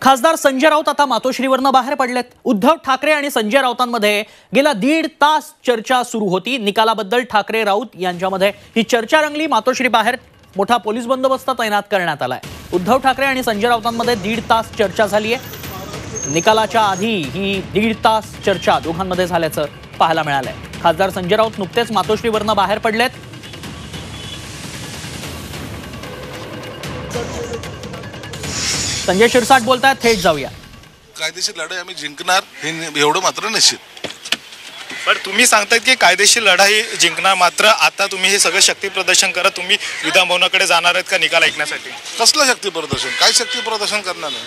खासदार संजय राऊत आता मातोश्रीवरनं बाहेर पडलेत। उद्धव ठाकरे आणि संजय राऊतांमध्ये गेला 1.5 तास चर्चा सुरू होती। निकालाबद्दल ठाकरे राऊत यांच्यामध्ये ही चर्चा रंगली। मातोश्री बाहेर मोठा पोलीस बंदोबस्त तैनात करण्यात आलाय। उद्धव ठाकरे आणि संजय राऊतांमध्ये 1.5 तास चर्चा झाली आहे। निकालाच्या आधी ही 1.5 तास चर्चा दोघांमध्ये झाल्याचं पाहायला मिळालंय। खासदार संजय राऊत नुकतेच मातोश्रीवरनं बाहेर पडलेत। संजय शिरसाट बोलतायत, थेट जाऊया। कायदेशीर लढाई आम्ही जिंकणार हे एवढं मात्र निश्चित। पण तुम्ही सांगतायत की कायदेशीर लढाई जिंकणार, मात्र आता तुम्ही हे सगळं शक्ती प्रदर्शन करत तुम्ही विधान भवनाकडे जाणार आहेत का निकाल ऐकण्यासाठी? कसलं शक्ती प्रदर्शन? काय शक्ती प्रदर्शन करणार नाही।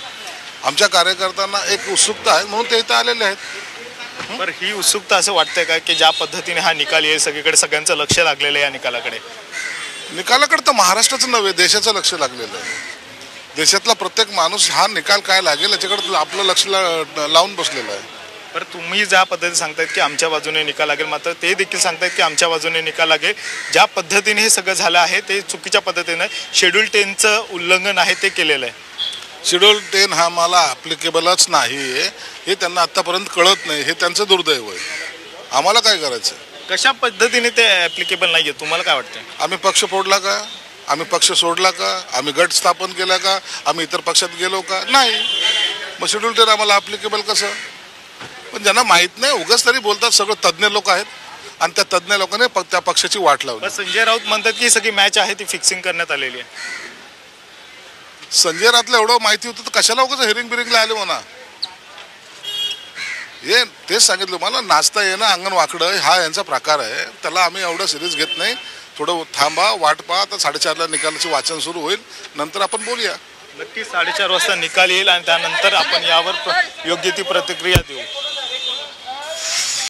आमच्या कार्यकर्त्यांना एक उत्सुकता आहे म्हणून ते इथं आलेले आहेत। बरं, ही उत्सुकता असं वाटतंय का की ज्या पद्धतीने हा निकाल येईल सगळीकडे सगळ्यांचं लक्ष लागलेलं आहे या निकालाकडे? निकालाकडे तर महाराष्ट्राचं नव्हे देशाचं लक्ष लागलेलं आहे। देशातला प्रत्येक माणूस हा निकाल काय लागेल याच्याकडे आपलं लक्ष लावून बसलेलं आहे। पर तुम्ही ज्या पद्धतीने सांगतायत की आमच्या बाजूने निकाल लागेल, मात्र ते देखील सांगतायत की आमच्या बाजूने निकाल लागेल। ज्या पद्धतीने हे सगळं झालं आहे ते चुकीच्या पद्धतीने शेड्यूल 10चं उल्लंघन आहे ते केलेलं आहे। शेड्यूल 10 हा मला ॲप्लिकेबलच नाही हे त्यांना आतापर्यंत कळत नाही, हे त्यांचं दुर्दैव आहे। आम्हाला काय करायचं? कशा पद्धतीने ते ॲप्लिकेबल नाही आहे तुम्हाला काय वाटतं? आम्ही पक्ष फोडला का? आम्ही पक्ष सोडला का? आम्ही गट स्थापन केला का? आम्ही इतर पक्षात गेलो का? नाही। मग शेड्यूल 10 आम्हाला ॲप्लिकेबल कसं? पण ज्यांना माहीत नाही उगाच तरी बोलतात, सगळं तज्ज्ञ लोक आहेत आणि त्या तज्ज्ञ लोकांनी त्या पक्षाची वाट लावली। संजय राऊत म्हणतात की सगळी मॅच आहे ती फिक्सिंग करण्यात आलेली आहे। संजय राऊतला एवढं माहिती होतं तर कशाला उगाच हिरिंग बिरिंगला आले म्हणा? हे तेच सांगितलं मला, नाचता येणं अंगण वाकडं हा यांचा प्रकार आहे। त्याला आम्ही एवढं सिरियस घेत नाही। थोडं थांबा, वाट पहा। आता 4:30ला निकालाचे वाचन सुरू होईल, नंतर आपण बोलूया। नक्की 4:30 वाजता निकाल येईल आणि त्यानंतर आपण यावर योग्य ती प्रतिक्रिया देऊ।